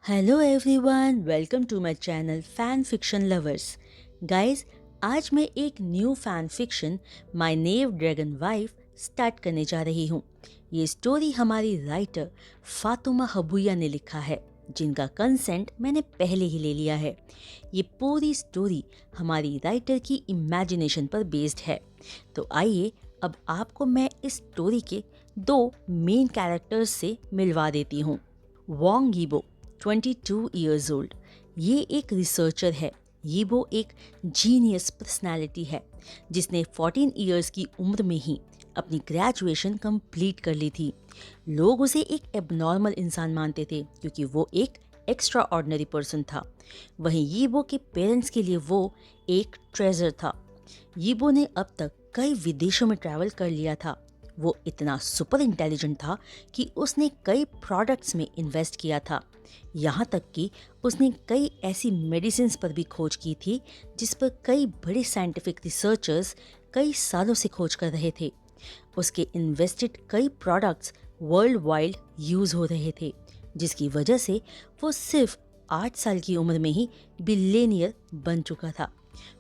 Hello everyone, welcome to my channel fan fiction lovers. Guys, आज मैं एक new fan fiction my नेव dragon wife start करने जा रही हूँ। ये स्टोरी हमारी राइटर फातुमा हबुया ने लिखा है, जिनका कंसेंट मैंने पहले ही ले लिया है। ये पूरी स्टोरी हमारी राइटर की इमेजिनेशन पर बेस्ड है। तो आइए अब आपको मैं इस स्टोरी के दो मेन कैरेक्टर्स से मिलवा देती हूँ। वोंग यीबो 22 ईयर्स ओल्ड, ये एक रिसर्चर है। यीबो एक जीनियस पर्सनालिटी है जिसने 14 ईयर्स की उम्र में ही अपनी ग्रेजुएशन कंप्लीट कर ली थी। लोग उसे एक एबनॉर्मल इंसान मानते थे क्योंकि वो एक एक्स्ट्रा ऑर्डिनरी पर्सन था। वहीं यीबो के पेरेंट्स के लिए वो एक ट्रेजर था। यीबो ने अब तक कई विदेशों में ट्रैवल कर लिया था। वो इतना सुपर इंटेलिजेंट था कि उसने कई प्रोडक्ट्स में इन्वेस्ट किया था। यहाँ तक कि उसने कई ऐसी मेडिसिन्स पर भी खोज की थी जिस पर कई बड़े साइंटिफिक रिसर्चर्स कई सालों से खोज कर रहे थे। उसके इन्वेस्टेड कई प्रोडक्ट्स वर्ल्ड वाइड यूज़ हो रहे थे, जिसकी वजह से वो सिर्फ 8 साल की उम्र में ही बिलियनियर बन चुका था।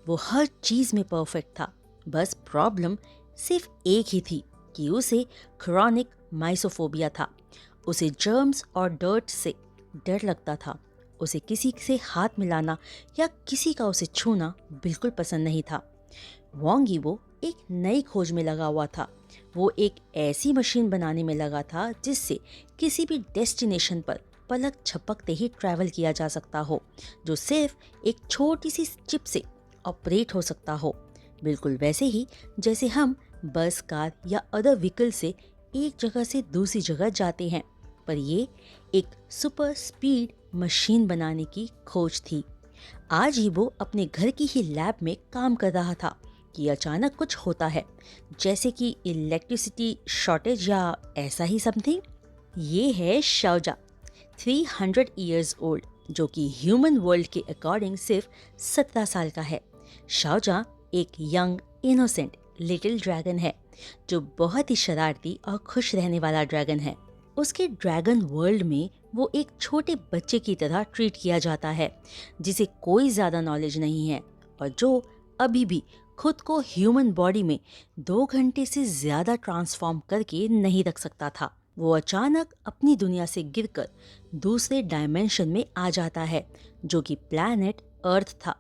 वो हर चीज़ में परफेक्ट था। बस प्रॉब्लम सिर्फ एक ही थी कि उसे क्रॉनिक माइसोफोबिया था। उसे जर्म्स और डर्ट से डर लगता था। उसे किसी से हाथ मिलाना या किसी का उसे छूना बिल्कुल पसंद नहीं था। वोंग यीबो एक नई खोज में लगा हुआ था। वो एक ऐसी मशीन बनाने में लगा था जिससे किसी भी डेस्टिनेशन पर पलक झपकते ही ट्रैवल किया जा सकता हो, जो सिर्फ एक छोटी सी चिप से ऑपरेट हो सकता हो। बिल्कुल वैसे ही जैसे हम बस, कार या अदर व्हीकल से एक जगह से दूसरी जगह जाते हैं। पर ये एक सुपर स्पीड मशीन बनाने की खोज थी। आज ही वो अपने घर की ही लैब में काम कर रहा था कि अचानक कुछ होता है, जैसे कि इलेक्ट्रिसिटी शॉर्टेज या ऐसा ही समथिंग। ये है शाओजा, 300 ईयर्स ओल्ड, जो कि ह्यूमन वर्ल्ड के अकॉर्डिंग सिर्फ 17 साल का है। शाओजा एक यंग इनोसेंट लिटिल ड्रैगन है जो बहुत ही शरारती और खुश रहने वाला ड्रैगन है। उसके ड्रैगन वर्ल्ड में वो एक छोटे बच्चे की तरह ट्रीट किया जाता है, जिसे कोई ज़्यादा नॉलेज नहीं है और जो अभी भी खुद को ह्यूमन बॉडी में 2 घंटे से ज़्यादा ट्रांसफॉर्म करके नहीं रख सकता था। वो अचानक अपनी दुनिया से गिरकर दूसरे डायमेंशन में आ जाता है, जो कि प्लैनेट अर्थ था।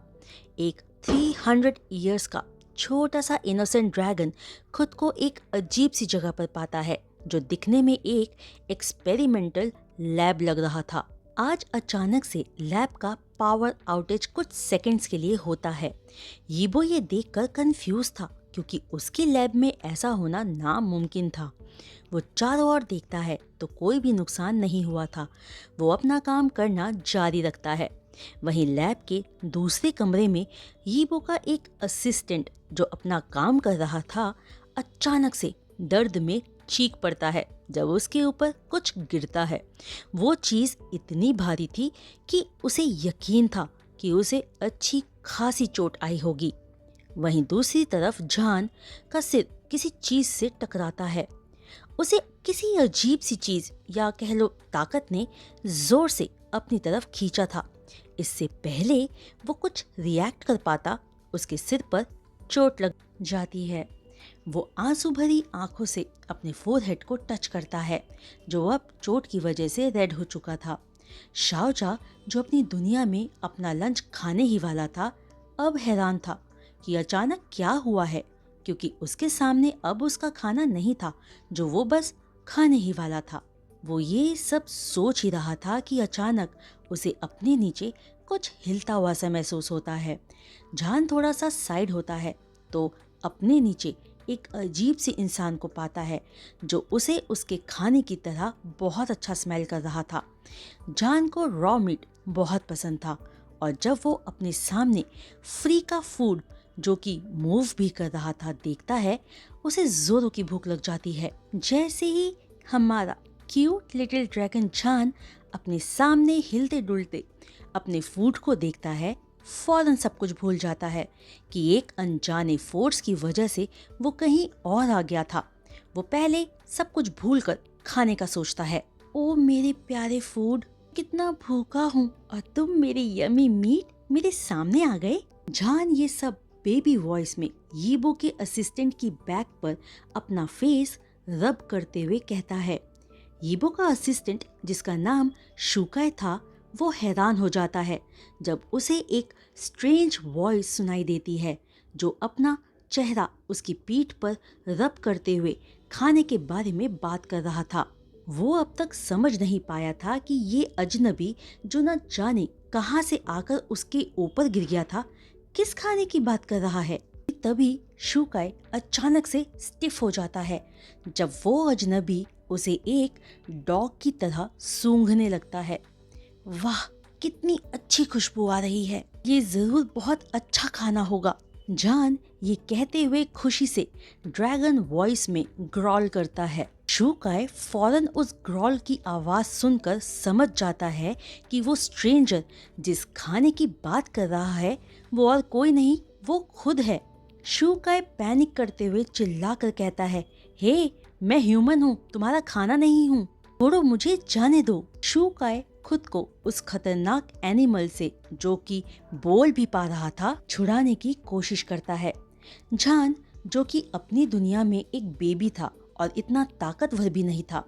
एक 300 ईयर्स का छोटा सा इनोसेंट ड्रैगन खुद को एक अजीब सी जगह पर पाता है, जो दिखने में एक एक्सपेरिमेंटल लैब लग रहा था। आज अचानक से लैब का पावर आउटेज कुछ सेकंड्स के लिए होता है। यीबो ये देखकर कंफ्यूज था क्योंकि उसकी लैब में ऐसा होना नामुमकिन था। वो चारों ओर देखता है तो कोई भी नुकसान नहीं हुआ था। वो अपना काम करना जारी रखता है। वहीं लैब के दूसरे कमरे में यीबो का एक असिस्टेंट जो अपना काम कर रहा था, अचानक से दर्द में चीख पड़ता है जब उसके ऊपर कुछ गिरता है। वो चीज़ इतनी भारी थी कि उसे यकीन था कि उसे अच्छी खासी चोट आई होगी। वहीं दूसरी तरफ जान का सिर किसी चीज़ से टकराता है। उसे किसी अजीब सी चीज़ या कह लो ताकत ने जोर से अपनी तरफ खींचा था। इससे पहले वो कुछ रिएक्ट कर पाता, उसके सिर पर चोट लग जाती है। वो आंसू भरी आंखों से अपने फोरहेड को टच करता है, जो अब चोट की वजह से रेड हो चुका था। शाओजा, जो अपनी दुनिया में अपना लंच खाने ही वाला था, अब हैरान था कि अचानक क्या हुआ है, क्योंकि उसके सामने अब उसका खाना नहीं था जो वो बस खाने ही वाला था। वो ये सब सोच ही रहा था कि अचानक उसे अपने नीचे कुछ हिलता हुआ सा महसूस होता है। जान थोड़ा सा साइड होता है तो अपने नीचे एक अजीब सी इंसान को पाता है जो उसे उसके खाने की तरह बहुत अच्छा स्मेल कर रहा था। जान को रॉ मीट बहुत पसंद था और जब वो अपने सामने फ्री का फूड जो कि मूव भी कर रहा था देखता है, उसे जोरों की भूख लग जाती है। जैसे ही हमारा क्यूट लिटिल ड्रैगन जान अपने सामने हिलते डुलते अपने फूड को देखता है, फौरन सब कुछ भूल जाता है कि एक अनजाने फोर्स की वजह से वो कहीं और आ गया था। वो पहले सब कुछ भूलकर खाने का सोचता है। ओ मेरे प्यारे फूड, कितना भूखा हूँ और तुम मेरे यमी मीट मेरे सामने आ गए। जान ये सब बेबी वॉइस में यीबो के असिस्टेंट की बैक पर अपना फेस रब करते हुए कहता है। यीबो का असिस्टेंट, जिसका नाम शुकाई था, वो हैरान हो जाता है जब उसे एक स्ट्रेंज वॉइस सुनाई देती है जो अपना चेहरा उसकी पीठ पर रब करते हुए खाने के बारे में बात कर रहा था। वो अब तक समझ नहीं पाया था कि ये अजनबी जो न जाने कहां से आकर उसके ऊपर गिर गया था, किस खाने की बात कर रहा है। तभी शुकाई अचानक से स्टिफ हो जाता है जब वो अजनबी उसे एक डॉग की तरह सूंघने लगता है। वाह, कितनी अच्छी खुशबू आ रही है, ये जरूर बहुत अच्छा खाना होगा। जान ये कहते हुए खुशी से ड्रैगन वॉइस में ग्रॉल करता है। शुकाई फौरन उस ग्रॉल की आवाज सुनकर समझ जाता है कि वो स्ट्रेंजर जिस खाने की बात कर रहा है वो और कोई नहीं, वो खुद है। शुकाई पैनिक करते हुए चिल्लाकर कहता है, हे, मैं ह्यूमन हूँ, तुम्हारा खाना नहीं हूँ, छोड़ो, मुझे जाने दो। शुकाई खुद को उस खतरनाक एनिमल से, जो कि बोल भी पा रहा था, छुड़ाने की कोशिश करता है। जान, जो कि अपनी दुनिया में एक बेबी था और इतना ताकतवर भी नहीं था,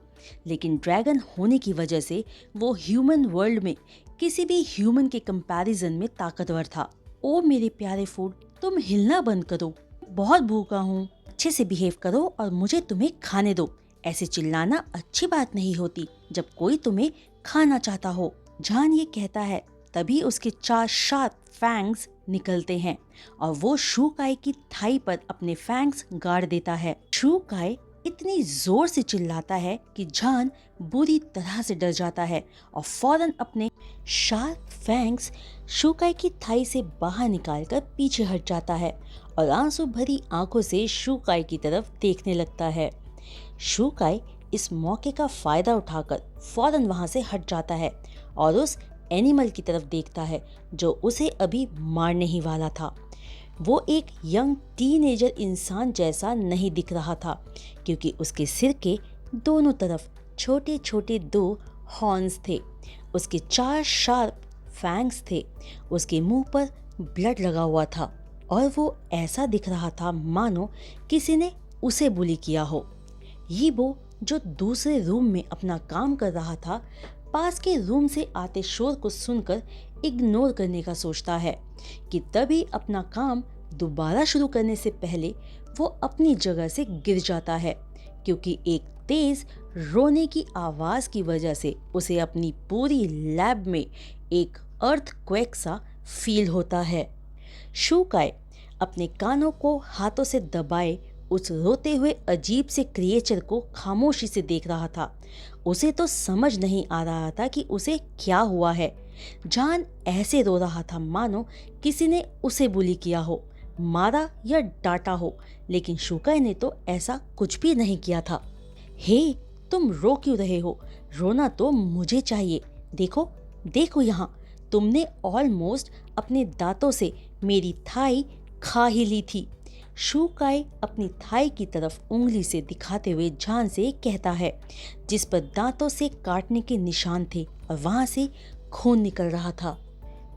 लेकिन ड्रैगन होने की वजह से वो ह्यूमन वर्ल्ड में किसी भी ह्यूमन के कंपैरिजन में ताकतवर था। ओ मेरे प्यारे फूड, तुम हिलना बंद करो, बहुत भूखा हूँ, अच्छे से बिहेव करो और मुझे तुम्हें खाने दो। ऐसे चिल्लाना अच्छी बात नहीं होती जब कोई तुम्हें खाना चाहता हो। जान ये कहता है, तभी उसके 4 शार्प फैंग्स निकलते हैं और वो शुकाई की थाई पर अपने फैंग्स गाड़ देता है। शुकाई इतनी जोर से चिल्लाता है कि जान बुरी तरह से डर जाता है और फौरन अपने शार्प फैंग्स शुकाई की थाई से बाहर निकालकर पीछे हट जाता है और आंसू भरी आंखों से शुकाई की तरफ देखने लगता है। शुकाई इस मौके का फायदा उठाकर फौरन वहां से हट जाता है और उस एनिमल की तरफ देखता है जो उसे अभी मारने ही वाला था। वो एक यंग टीनेजर इंसान जैसा नहीं दिख रहा था क्योंकि उसके सिर के दोनों तरफ छोटे छोटे 2 हॉर्न्स थे, उसके 4 शार्प फैंग्स थे, उसके मुंह पर ब्लड लगा हुआ था और वो ऐसा दिख रहा था मानो किसी ने उसे बुली किया हो। यीबो, जो दूसरे रूम में अपना काम कर रहा था, पास के रूम से आते शोर को सुनकर इग्नोर करने का सोचता है कि तभी अपना काम दोबारा शुरू करने से पहले वो अपनी जगह से गिर जाता है क्योंकि एक तेज रोने की आवाज की वजह से उसे अपनी पूरी लैब में एक अर्थक्वेक सा फील होता है। शुकाई अपने कानों को हाथों से दबाए उस रोते हुए अजीब से क्रिएचर को खामोशी से देख रहा था। उसे तो समझ नहीं आ रहा था कि उसे क्या हुआ है। जान ऐसे रो रहा था मानो किसी ने उसे बुली किया हो, मारा या डांटा हो, लेकिन शुकाई ने तो ऐसा कुछ भी नहीं किया था। हे, तुम रो क्यों रहे हो? रोना तो मुझे चाहिए। देखो देखो यहाँ, तुमने ऑलमोस्ट अपने दांतों से मेरी थाई खा ही ली थी। शुकाई अपनी थाई की तरफ उंगली से दिखाते हुए जान से कहता है, जिस पर दांतों से काटने के निशान थे और वहां से खून निकल रहा था।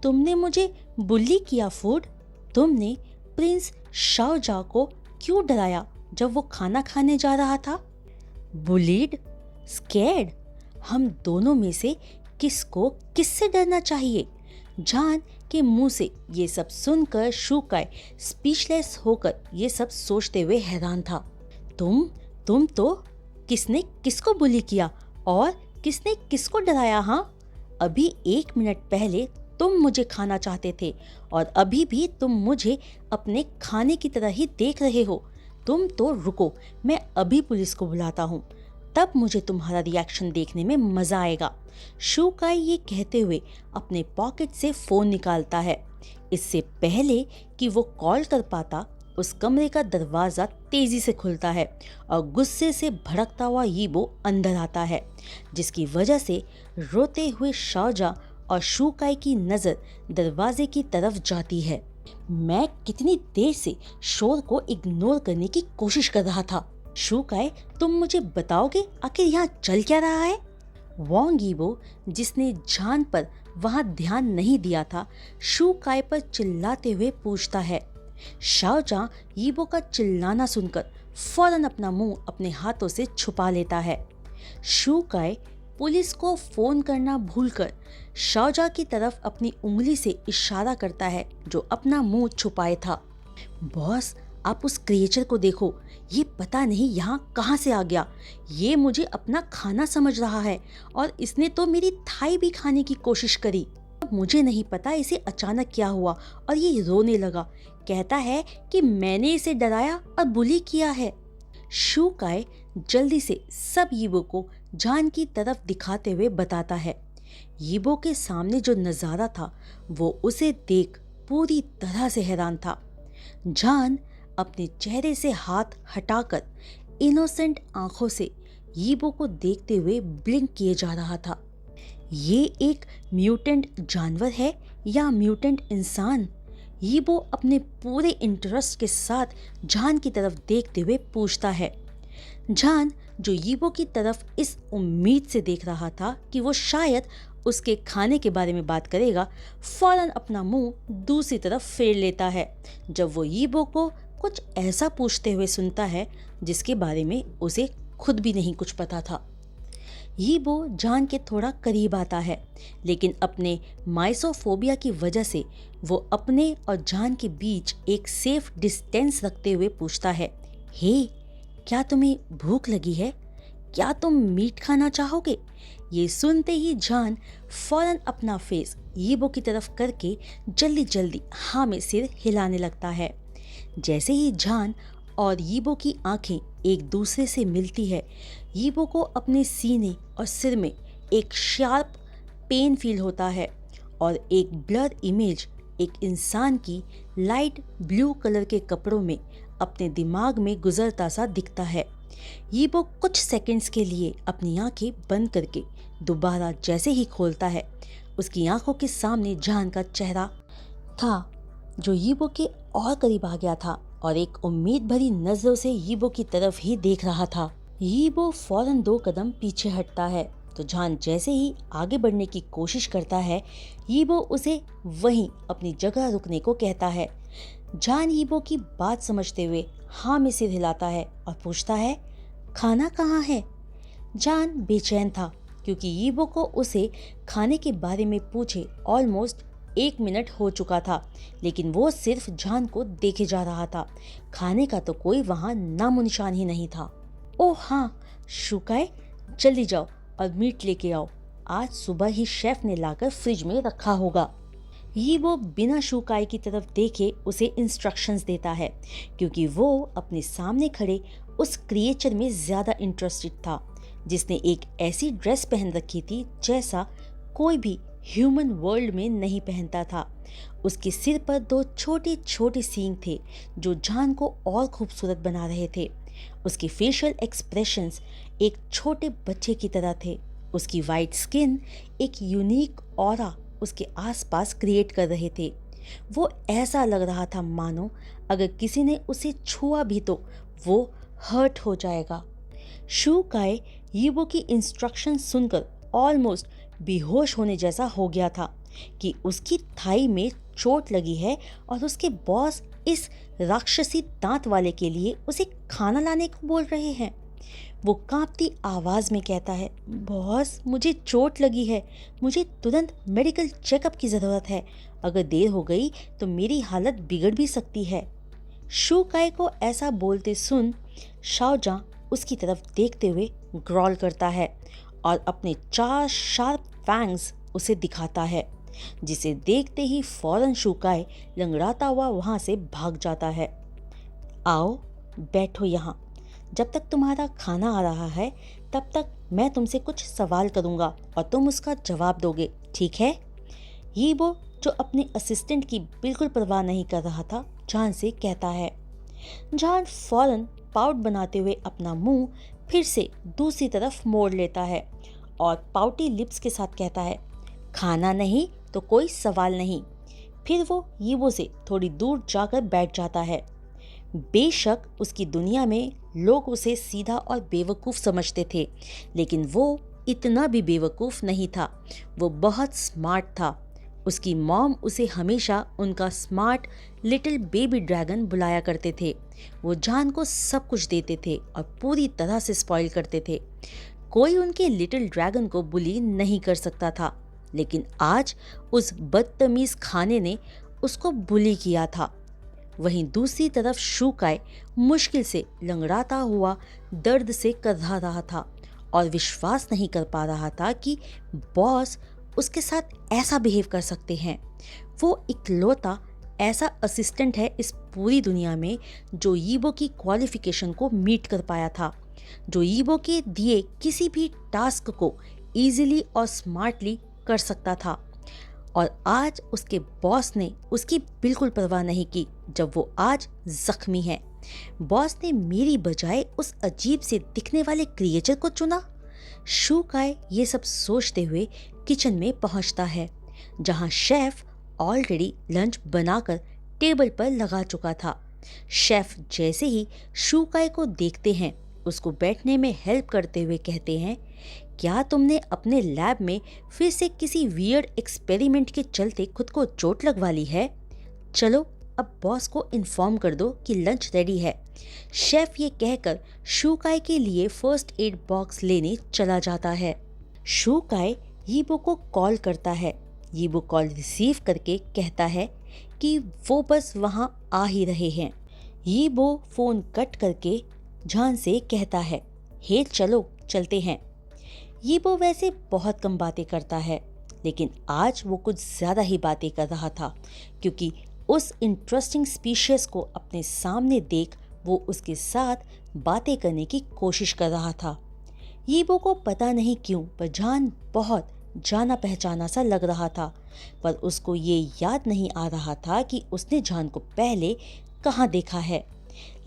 तुमने मुझे बुली किया फूड। तुमने प्रिंस शाओजा को क्यों डराया जब वो खाना खाने जा रहा था? बुलीड, स्कैर्ड, हम दोनों में से किसको किससे डरना चाहिए? जान के मुंह से ये सब सुनकर शुकाई स्पीचलेस होकर ये सब सोचते हुए हैरान था। तुम तो किसने किसको बुली किया और किसने किसको डराया? हाँ, अभी 1 मिनट पहले तुम मुझे खाना चाहते थे और अभी भी तुम मुझे अपने खाने की तरह ही देख रहे हो। तुम तो रुको, मैं अभी पुलिस को बुलाता हूँ, तब मुझे तुम्हारा रिएक्शन देखने में मजा आएगा। शुकाई ये कहते हुए अपने पॉकेट से फोन निकालता है। इससे पहले कि वो कॉल कर पाता, उस कमरे का दरवाजा तेजी से खुलता है और गुस्से से भड़कता हुआ यीबो अंदर आता है, जिसकी वजह से रोते हुए शाओजा और शुकाई की नजर दरवाजे की तरफ जाती है। मैं कितनी देर से शोर को इग्नोर करने की कोशिश कर रहा था। शुकाई, तुम मुझे बताओगे आखिर यहाँ चल क्या रहा है? वांग यीबो, जिसने जान पर वहां ध्यान नहीं दिया था, शू काय पर चिल्लाते हुए पूछता है। शाओजां यीबो का चिल्लाना सुनकर फौरन अपना मुंह अपने हाथों से छुपा लेता है। शू काय पुलिस को फोन करना भूलकर शाओजां की तरफ अपनी उंगली से इशारा करता है, जो अपना मुंह छुपाए था। बॉस, आप उस क्रिएचर को देखो, ये पता नहीं यहाँ कहाँ से आ गया। ये मुझे अपना खाना समझ रहा है और इसने तो मेरी थाई भी खाने की कोशिश करी। मुझे नहीं पता इसे अचानक क्या हुआ और ये रोने लगा। कहता है कि मैंने इसे डराया और बुली किया है। शू काय जल्दी से सब यीबो को जान की तरफ दिखाते हुए बताता है। यीबो के सामने जो नज़ारा था वो उसे देख पूरी तरह से हैरान था। जान अपने चेहरे से हाथ हटाकर इनोसेंट आंखों से यीबो को देखते हुए ब्लिंक किए जा रहा था। ये एक म्यूटेंट जानवर है या म्यूटेंट इंसान? यीबो अपने पूरे इंटरेस्ट के साथ जान की तरफ देखते हुए पूछता है। जान, जो यीबो की तरफ इस उम्मीद से देख रहा था कि वो शायद उसके खाने के बारे में बात करेगा, फौरन अपना मुंह दूसरी तरफ फेर लेता है जब वो यीबो को कुछ ऐसा पूछते हुए सुनता है जिसके बारे में उसे खुद भी नहीं कुछ पता था। यीबो जान के थोड़ा करीब आता है, लेकिन अपने माइसोफोबिया की वजह से वो अपने और जान के बीच एक सेफ डिस्टेंस रखते हुए पूछता है, हे, क्या तुम्हें भूख लगी है? क्या तुम मीट खाना चाहोगे? ये सुनते ही जान फौरन अपना फेस यीबो की तरफ करके जल्दी जल्दी हाँ में सिर हिलाने लगता है। जैसे ही जान और यीबो की आंखें एक दूसरे से मिलती है, यीबो को अपने सीने और सिर में एक शार्प पेन फील होता है और एक ब्लर इमेज एक इंसान की लाइट ब्लू कलर के कपड़ों में अपने दिमाग में गुजरता सा दिखता है। यीबो कुछ सेकंड्स के लिए अपनी आंखें बंद करके दोबारा जैसे ही खोलता है, उसकी आंखों के सामने जान का चेहरा था, जो यीबो के और करीब आ गया था और एक उम्मीद भरी नजरों से यीबो की तरफ ही देख रहा था। यीबो फौरन 2 कदम पीछे हटता है, तो जान जैसे ही आगे बढ़ने की कोशिश करता है, यीबो उसे वहीं अपनी जगह रुकने को कहता है। जान यीबो की बात समझते हुए हाँ में सिर हिलाता है और पूछता है, खाना कहाँ है? जान बेचैन था क्योंकि यीबो को उसे खाने के बारे में पूछे ऑलमोस्ट 1 मिनट हो चुका था, लेकिन वो सिर्फ जान को देखे जा रहा था। खाने का तो कोई वहाँ नामो निशान ही नहीं था। ओह हाँ, शू काय, जल्दी जाओ और मीट लेके आओ। आज सुबह ही शेफ ने लाकर फ्रिज में रखा होगा। यीबो बिना शू काय की तरफ देखे उसे इंस्ट्रक्शंस देता है, क्योंकि वो अपने सामने खड़े उस क्रिएचर में ज़्यादा इंटरेस्टेड था, जिसने एक ऐसी ड्रेस पहन रखी थी जैसा कोई भी ह्यूमन वर्ल्ड में नहीं पहनता था। उसके सिर पर 2 छोटे छोटे सींग थे जो जान को और खूबसूरत बना रहे थे। उसके फेशियल एक्सप्रेशंस एक छोटे बच्चे की तरह थे। उसकी वाइट स्किन एक यूनिक ऑरा उसके आसपास क्रिएट कर रहे थे। वो ऐसा लग रहा था मानो अगर किसी ने उसे छुआ भी तो वो हर्ट हो जाएगा। शू काय यीबो की इंस्ट्रक्शन सुनकर ऑलमोस्ट बेहोश होने जैसा हो गया था कि उसकी थाई में चोट लगी है और उसके बॉस इस राक्षसी दांत वाले के लिए उसे खाना लाने को बोल रहे हैं। वो कांपती आवाज़ में कहता है, बॉस, मुझे चोट लगी है, मुझे तुरंत मेडिकल चेकअप की ज़रूरत है। अगर देर हो गई तो मेरी हालत बिगड़ भी सकती है। शू काय को ऐसा बोलते सुन शाओजां उसकी तरफ देखते हुए ग्रॉल करता है और अपने 4 शार्प फैंग्स उसे दिखाता है, जिसे देखते ही फौरन शू काय लंगड़ाता हुआ वहाँ से भाग जाता है। आओ, बैठो यहाँ। जब तक तुम्हारा खाना आ रहा है तब तक मैं तुमसे कुछ सवाल करूँगा और तुम उसका जवाब दोगे, ठीक है? यीबो, जो अपने असिस्टेंट की बिल्कुल परवाह नहीं कर रहा था, जान से कहता है। जान फौरन पाउट बनाते हुए अपना मुंह फिर से दूसरी तरफ मोड़ लेता है और पाउटी लिप्स के साथ कहता है, खाना नहीं तो कोई सवाल नहीं। फिर वो यीबो से थोड़ी दूर जाकर बैठ जाता है। बेशक उसकी दुनिया में लोग उसे सीधा और बेवकूफ़ समझते थे, लेकिन वो इतना भी बेवकूफ़ नहीं था, वो बहुत स्मार्ट था। उसकी मॉम उसे हमेशा उनका स्मार्ट लिटिल बेबी ड्रैगन बुलाया करते थे। वो जान को सब कुछ देते थे और पूरी तरह से स्पॉइल करते थे। कोई उनके लिटिल ड्रैगन को बुली नहीं कर सकता था, लेकिन आज उस बदतमीज खाने ने उसको बुली किया था। वहीं दूसरी तरफ शूकाय मुश्किल से लंगड़ाता हुआ दर्द से कर्रा रहा था और विश्वास नहीं कर पा रहा था कि बॉस उसके साथ ऐसा बिहेव कर सकते हैं। वो इकलौता ऐसा असिस्टेंट है इस पूरी दुनिया में जो यीबो की क्वालिफिकेशन को मीट कर पाया था, जो यीबो के दिए किसी भी टास्क को इजीली और स्मार्टली कर सकता था। और आज उसके बॉस ने उसकी बिल्कुल परवाह नहीं की जब वो आज जख्मी है। बॉस ने मेरी बजाय उस अजीब से दिखने वाले क्रिएचर को चुना। शूकाय ये सब सोचते हुए किचन में पहुंचता है, जहां शेफ ऑलरेडी लंच बनाकर टेबल पर लगा चुका था। शेफ जैसे ही शूकाय को देखते हैं, उसको बैठने में हेल्प करते हुए कहते हैं, क्या तुमने अपने लैब में फिर से किसी वियर्ड एक्सपेरिमेंट के चलते खुद को चोट लगवा ली है? चलो अब बॉस को इन्फॉर्म कर दो कि लंच रेडी है। शेफ ये कहकर शूकाय के लिए फर्स्ट एड बॉक्स लेने चला जाता है। शूकाय यीबो को कॉल करता है। यीबो कॉल रिसीव करके कहता है कि वो बस वहाँ आ ही रहे हैं। यीबो फोन कट करके जान से कहता है, हे चलो चलते हैं। यीबो वैसे बहुत कम बातें करता है, लेकिन आज वो कुछ ज़्यादा ही बातें कर रहा था, क्योंकि उस इंटरेस्टिंग स्पीशीज को अपने सामने देख वो उसके साथ बातें करने की कोशिश कर रहा था। यीबो को पता नहीं क्यों पर जान बहुत जाना पहचाना सा लग रहा था, पर उसको ये याद नहीं आ रहा था कि उसने जान को पहले कहाँ देखा है।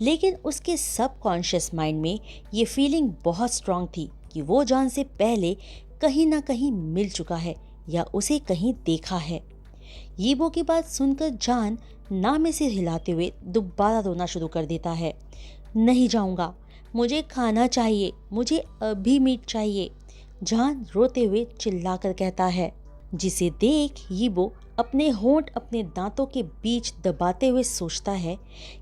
लेकिन उसके सबकॉन्शियस माइंड में ये फीलिंग बहुत स्ट्रांग थी कि वो जान से पहले कहीं ना कहीं मिल चुका है या उसे कहीं देखा है। यीबो की बात सुनकर जान ना में सिर हिलाते हुए दोबारा रोना शुरू कर देता है। नहीं जाऊंगा, मुझे खाना चाहिए, मुझे अभी मीट चाहिए, जान रोते हुए चिल्लाकर कहता है। जिसे देख यीबो अपने होंठ अपने दांतों के बीच दबाते हुए सोचता है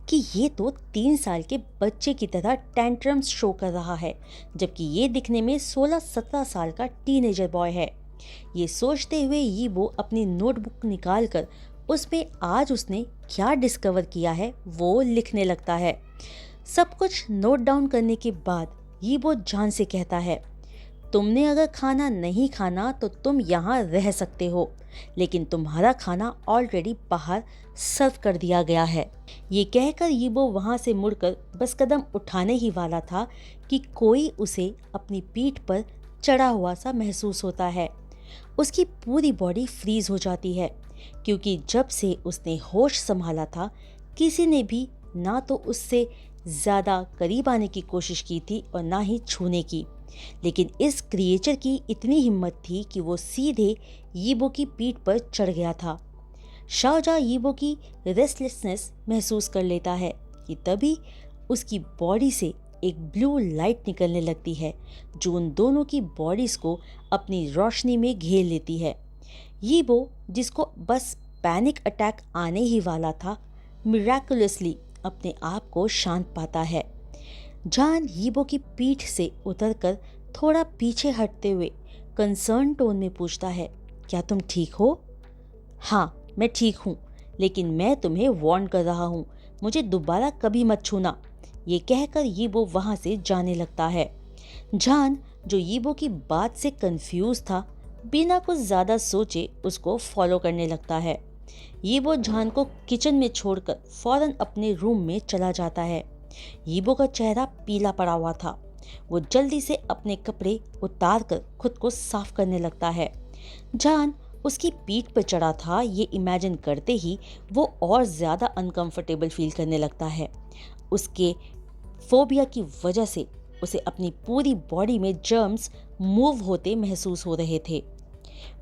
कि ये तो 3 साल के बच्चे की तरह टेंट्रम्स शो कर रहा है, जबकि ये दिखने में 16-17 साल का टीनेजर बॉय है। ये सोचते हुए यीबो अपनी नोटबुक निकालकर उसमें आज उसने क्या डिस्कवर किया है वो लिखने लगता है। सब कुछ नोट डाउन करने के बाद यीबो जान से कहता है, तुमने अगर खाना नहीं खाना तो तुम यहाँ रह सकते हो, लेकिन तुम्हारा खाना ऑलरेडी बाहर सर्व कर दिया गया है। ये कहकर यीबो वहाँ से मुड़कर बस कदम उठाने ही वाला था कि कोई उसे अपनी पीठ पर चढ़ा हुआ सा महसूस होता है। उसकी पूरी बॉडी फ्रीज हो जाती है, क्योंकि जब से उसने होश संभाला था किसी ने भी ना तो उससे ज़्यादा करीब आने की कोशिश की थी और ना ही छूने की। लेकिन इस क्रिएचर की इतनी हिम्मत थी कि वो सीधे यीबो की पीठ पर चढ़ गया था। शाओजा यीबो की रेस्टलेसनेस महसूस कर लेता है कि तभी उसकी बॉडी से एक ब्लू लाइट निकलने लगती है, जो उन दोनों की बॉडीज को अपनी रोशनी में घेर लेती है। यीबो, जिसको बस पैनिक अटैक आने ही वाला था, मिराकुलसली अपने आप को शांत पाता है। जान यीबो की पीठ से उतरकर थोड़ा पीछे हटते हुए कंसर्न टोन में पूछता है, क्या तुम ठीक हो? हाँ, मैं ठीक हूँ, लेकिन मैं तुम्हें वार्न कर रहा हूँ, मुझे दोबारा कभी मत छूना। ये कहकर यीबो वहाँ से जाने लगता है। जान, जो यीबो की बात से कंफ्यूज था, बिना कुछ ज़्यादा सोचे उसको फॉलो करने लगता है। यीबो जान को किचन में छोड़कर फौरन अपने रूम में चला जाता है। यीबो का चेहरा पीला पड़ा हुआ था। वो जल्दी से अपने कपड़े उतारकर खुद को साफ करने लगता है। जान उसकी पीठ पर चढ़ा था, ये इमेजिन करते ही वो और ज़्यादा अनकंफर्टेबल फील करने लगता है। उसके फोबिया की वजह से उसे अपनी पूरी बॉडी में जर्म्स मूव होते महसूस हो रहे थे।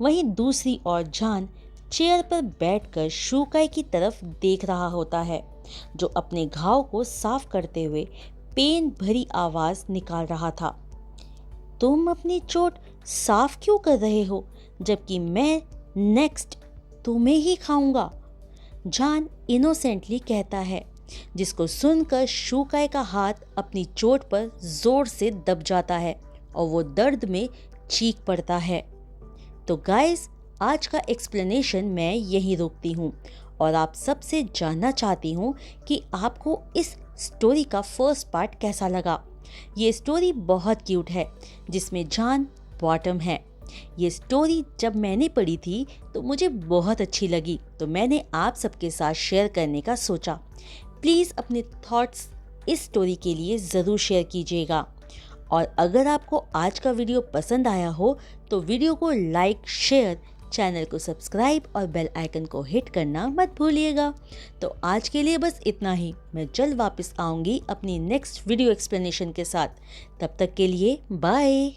वहीं दूसरी ओर जान चेयर पर बैठकर शूकाई की तरफ देख रहा होता है, जो अपने घाव को साफ करते हुए पेन भरी आवाज निकाल रहा था। तुम अपनी चोट साफ क्यों कर रहे हो, जबकि मैं नेक्स्ट तुम्हें ही खाऊंगा। जान इनोसेंटली कहता है, जिसको सुनकर शूकाई का हाथ अपनी चोट पर जोर से दब जाता है और वो दर्द में चीख पड़ता है। तो गाइस, आज का एक्सप्लेनेशन मैं यहीं रोकती हूँ और आप सबसे जानना चाहती हूँ कि आपको इस स्टोरी का फर्स्ट पार्ट कैसा लगा। ये स्टोरी बहुत क्यूट है, जिसमें जान बॉटम है। ये स्टोरी जब मैंने पढ़ी थी तो मुझे बहुत अच्छी लगी, तो मैंने आप सबके साथ शेयर करने का सोचा। प्लीज़ अपने थॉट्स इस स्टोरी के लिए ज़रूर शेयर कीजिएगा। और अगर आपको आज का वीडियो पसंद आया हो तो वीडियो को लाइक, शेयर, चैनल को सब्सक्राइब और बेल आइकन को हिट करना मत भूलिएगा। तो आज के लिए बस इतना ही। मैं जल्द वापस आऊँगी अपनी नेक्स्ट वीडियो एक्सप्लेनेशन के साथ। तब तक के लिए बाय।